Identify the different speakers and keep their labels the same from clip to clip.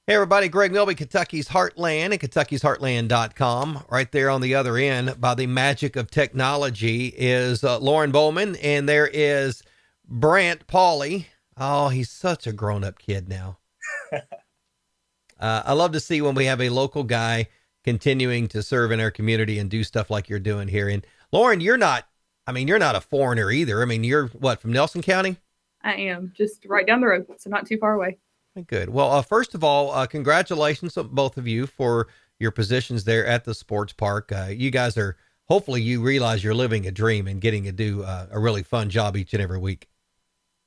Speaker 1: Hey, everybody. Greg Milby, Kentucky's Heartland and Kentucky'sHeartland.com. Right there on the other end, by the magic of technology, is Lauren Bowman. And there is Brant Pauly. Oh, he's such a grown up kid now. I love to see when we have a local guy continuing to serve in our community and do stuff like you're doing here. And Lauren, you're not a foreigner either. I mean, you're what, from Nelson County?
Speaker 2: I am just right down the road, so not too far away.
Speaker 1: Good. Well, first of all, congratulations to both of you for your positions there at the sports park. You guys are, hopefully you realize you're living a dream and getting to do a really fun job each and every week.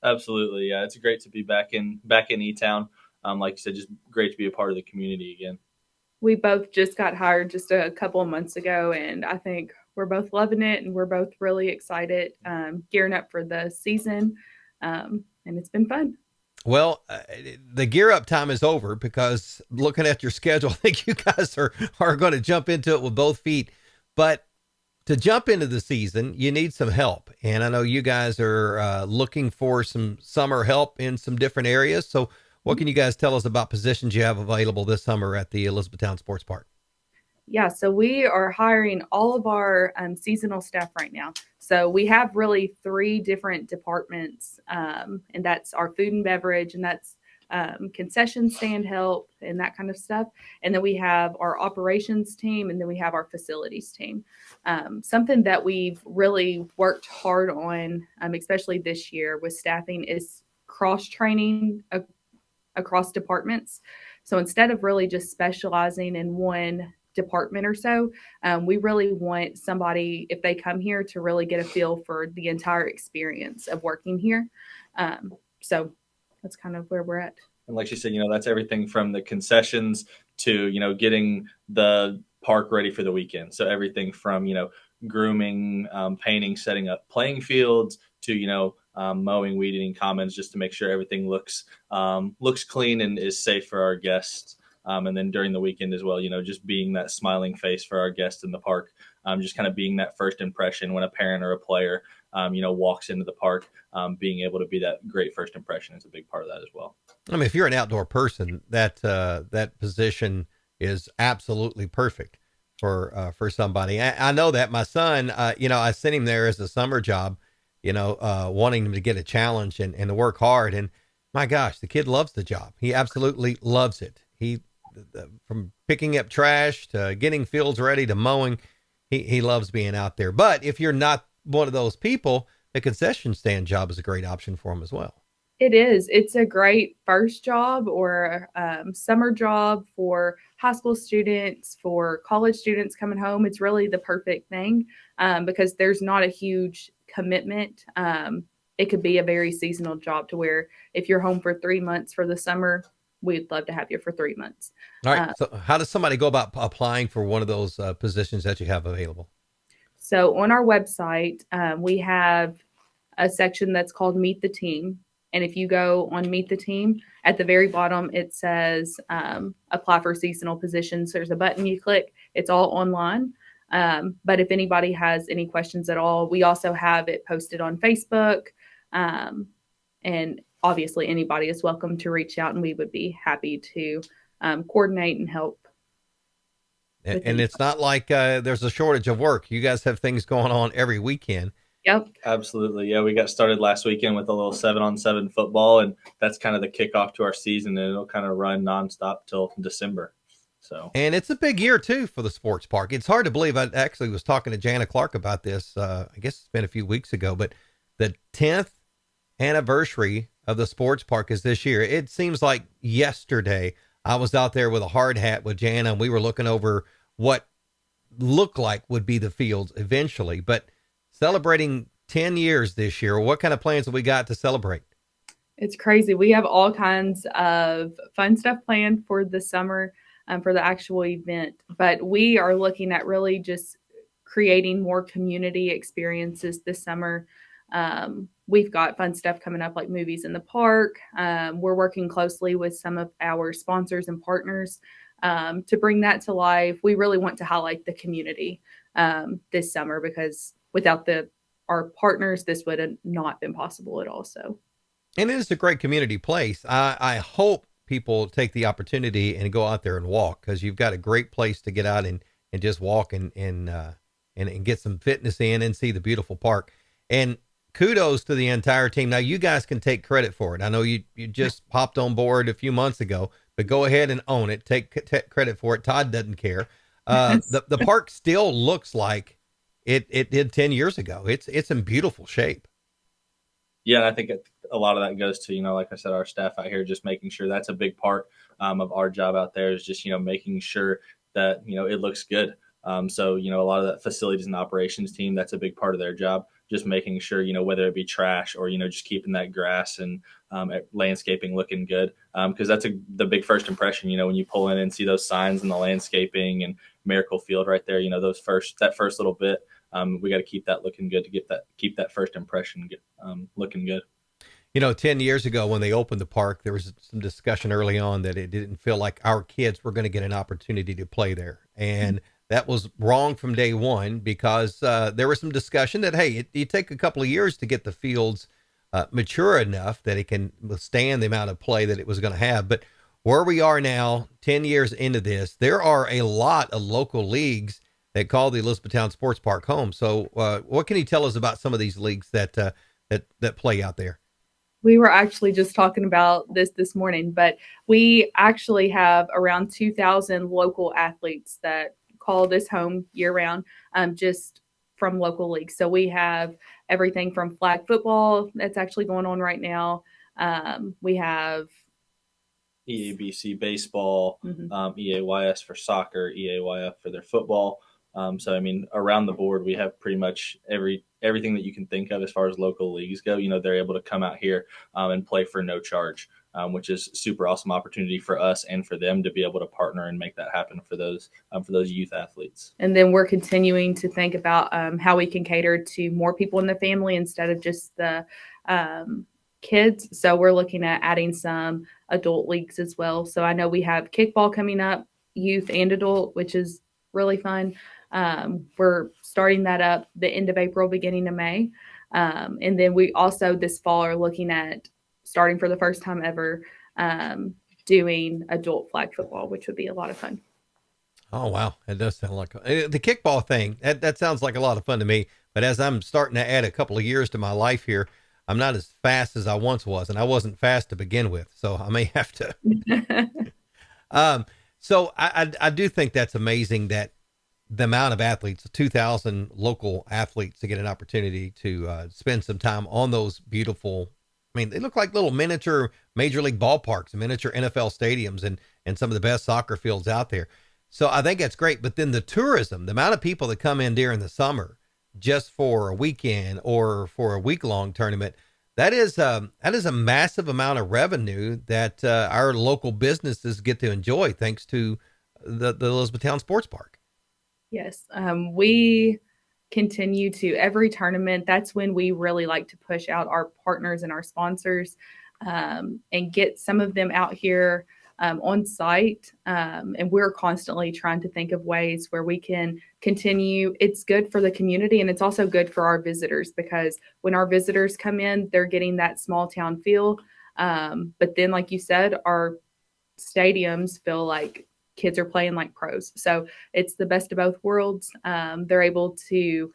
Speaker 3: Absolutely, yeah. It's great to be back in E-Town. Like you said, just great to be a part of the community again.
Speaker 2: We both just got hired just a couple of months ago, and I think we're both loving it, and we're both really excited, gearing up for the season, and it's been fun.
Speaker 1: Well, the gear up time is over because looking at your schedule, I think you guys are going to jump into it with both feet. But to jump into the season, you need some help. And I know you guys are looking for some summer help in some different areas. So what can you guys tell us about positions you have available this summer at the Elizabethtown Sports Park?
Speaker 2: Yeah, so we are hiring all of our seasonal staff right now. So we have really three different departments, and that's our food and beverage, and that's concession stand help and that kind of stuff. And then we have our operations team, and then we have our facilities team. Something that we've really worked hard on, especially this year with staffing, is cross training across departments. So instead of really just specializing in one department or so, we really want somebody, if they come here, to really get a feel for the entire experience of working here. So that's kind of where we're at.
Speaker 3: And like she said, that's everything from the concessions to, getting the park ready for the weekend. So everything from, grooming, painting, setting up playing fields to, mowing, weeding, commons, just to make sure everything looks clean and is safe for our guests. And then during the weekend as well, just being that smiling face for our guests in the park, just kind of being that first impression when a parent or a player, walks into the park, being able to be that great first impression is a big part of that as well.
Speaker 1: I mean, if you're an outdoor person, that position is absolutely perfect for somebody. I know that my son, I sent him there as a summer job, wanting him to get a challenge and to work hard. And my gosh, the kid loves the job. He absolutely loves it. From picking up trash to getting fields ready to mowing, he loves being out there. But if you're not one of those people, the concession stand job is a great option for him as well.
Speaker 2: It is. It's a great first job or summer job for high school students, for college students coming home. It's really the perfect thing because there's not a huge commitment. It could be a very seasonal job to where if you're home for 3 months for the summer, we'd love to have you for 3 months.
Speaker 1: All right. So how does somebody go about applying for one of those positions that you have available?
Speaker 2: So on our website, we have a section that's called Meet the Team. And if you go on Meet the Team, at the very bottom, it says apply for seasonal positions. There's a button you click. It's all online. But if anybody has any questions at all, we also have it posted on Facebook. And obviously, anybody is welcome to reach out, and we would be happy to coordinate and help.
Speaker 1: And it's not like there's a shortage of work. You guys have things going on every weekend.
Speaker 2: Yep.
Speaker 3: Absolutely. Yeah, we got started last weekend with a little 7-on-7 football, and that's kind of the kickoff to our season, and it'll kind of run nonstop till December. So,
Speaker 1: and it's a big year too for the sports park. It's hard to believe. I actually was talking to Jana Clark about this. I guess it's been a few weeks ago, but the 10th anniversary of the sports park is this year. It seems like yesterday I was out there with a hard hat with Jana, and we were looking over what looked like would be the fields eventually, but celebrating 10 years this year. What kind of plans have we got to celebrate?
Speaker 2: It's crazy. We have all kinds of fun stuff planned for the summer, for the actual event, but we are looking at really just creating more community experiences this summer. We've got fun stuff coming up like movies in the park. We're working closely with some of our sponsors and partners to bring that to life. We really want to highlight the community this summer because without our partners, this would have not been possible at all. So,
Speaker 1: and it is a great community place. I hope people take the opportunity and go out there and walk, because you've got a great place to get out and just walk and get some fitness in and see the beautiful park. And kudos to the entire team. Now you guys can take credit for it. I know you just popped on board a few months ago, but go ahead and own it. Take credit for it. Todd doesn't care. The park still looks like it did 10 years ago. It's in beautiful shape.
Speaker 3: Yeah, and I think a lot of that goes to, like I said, our staff out here, just making sure that's a big part of our job out there, is just, making sure that, it looks good. So, a lot of that facilities and operations team, that's a big part of their job, just making sure, whether it be trash or, just keeping that grass and landscaping looking good. Because that's the big first impression, when you pull in and see those signs and the landscaping and Miracle Field right there, that first little bit. We got to keep that looking good to keep that first impression looking good.
Speaker 1: 10 years ago when they opened the park, there was some discussion early on that it didn't feel like our kids were going to get an opportunity to play there. And that was wrong from day one, because there was some discussion that, hey, you take a couple of years to get the fields mature enough that it can withstand the amount of play that it was going to have. But where we are now, 10 years into this, there are a lot of local leagues that call the Elizabethtown Sports Park home. So what can you tell us about some of these leagues that play out there?
Speaker 2: We were actually just talking about this morning, but we actually have around 2,000 local athletes that call this home year round, just from local leagues. So we have everything from flag football that's actually going on right now. We have
Speaker 3: EABC baseball, EAYS for soccer, EAYF for their football. So, I mean, around the board, we have pretty much everything that you can think of as far as local leagues go. They're able to come out here and play for no charge, which is super awesome opportunity for us and for them to be able to partner and make that happen for those youth athletes.
Speaker 2: And then we're continuing to think about how we can cater to more people in the family instead of just the kids. So we're looking at adding some adult leagues as well. So I know we have kickball coming up, youth and adult, which is really fun. We're starting that up the end of April, beginning of May. And then we also this fall are looking at starting for the first time ever doing adult flag football, which would be a lot of fun.
Speaker 1: Oh, wow. It does sound like the kickball thing. That sounds like a lot of fun to me. But as I'm starting to add a couple of years to my life here, I'm not as fast as I once was, and I wasn't fast to begin with. So I may have to. So I do think that's amazing that the amount of athletes, 2,000 local athletes, to get an opportunity to spend some time on those beautiful, I mean, they look like little miniature major league ballparks, miniature NFL stadiums, and some of the best soccer fields out there. So I think that's great. But then the tourism, the amount of people that come in during the summer just for a weekend or for a week-long tournament, that is a massive amount of revenue that our local businesses get to enjoy thanks to the Elizabethtown Sports Park.
Speaker 2: Yes, we continue to every tournament. That's when we really like to push out our partners and our sponsors and get some of them out here on site. And we're constantly trying to think of ways where we can continue. It's good for the community, and it's also good for our visitors, because when our visitors come in, they're getting that small town feel. But then, like you said, our stadiums feel like kids are playing like pros. So it's the best of both worlds. They're able to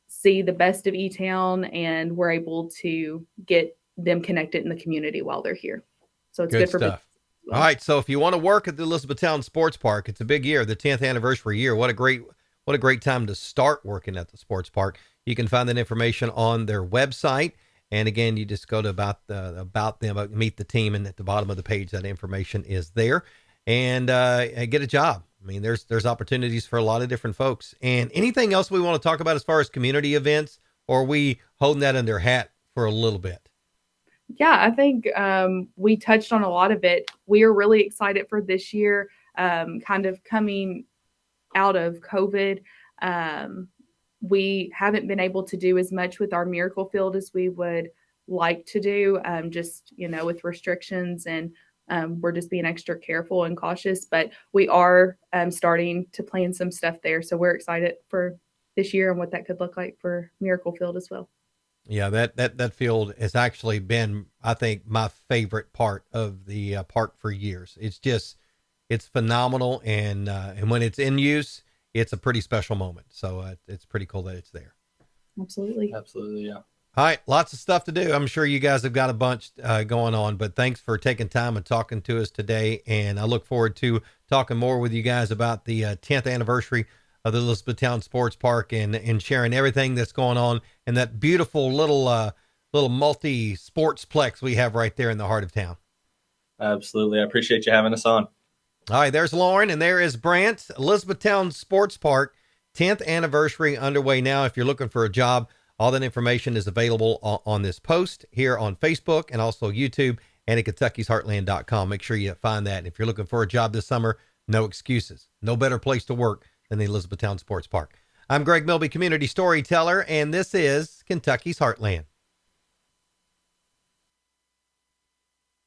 Speaker 2: see the best of E-Town, and we're able to get them connected in the community while they're here. So it's good for
Speaker 1: stuff. Well. All right. So if you want to work at the Elizabethtown Sports Park, it's a big year, the 10th anniversary year. What a great time to start working at the sports park. You can find that information on their website. And again, you just go to about them, meet the team, and at the bottom of the page, that information is there. And get a job. I mean, there's opportunities for a lot of different folks. And anything else we want to talk about as far as community events, or are we holding that under hat for a little bit?
Speaker 2: Yeah, I think we touched on a lot of it. We are really excited for this year, kind of coming out of COVID. We haven't been able to do as much with our Miracle Field as we would like to do, just, with restrictions, and we're just being extra careful and cautious, but we are starting to plan some stuff there. So we're excited for this year and what that could look like for Miracle Field as well.
Speaker 1: Yeah, that field has actually been, I think, my favorite part of the park for years. It's phenomenal, and when it's in use, it's a pretty special moment. So it's pretty cool that it's there.
Speaker 2: Absolutely.
Speaker 3: Absolutely, yeah.
Speaker 1: All right, lots of stuff to do. I'm sure you guys have got a bunch going on, but thanks for taking time and talking to us today. And I look forward to talking more with you guys about the 10th anniversary of the Elizabethtown Sports Park and sharing everything that's going on in that beautiful little multi sports plex we have right there in the heart of town.
Speaker 3: Absolutely. I appreciate you having us on.
Speaker 1: All right, there's Lauren and there is Brant. Elizabethtown Sports Park, 10th anniversary underway now. If you're looking for a job, all that information is available on this post here on Facebook and also YouTube and at Kentucky'sHeartland.com. Make sure you find that. And if you're looking for a job this summer, no excuses. No better place to work than the Elizabethtown Sports Park. I'm Greg Milby, community storyteller, and this is Kentucky's Heartland.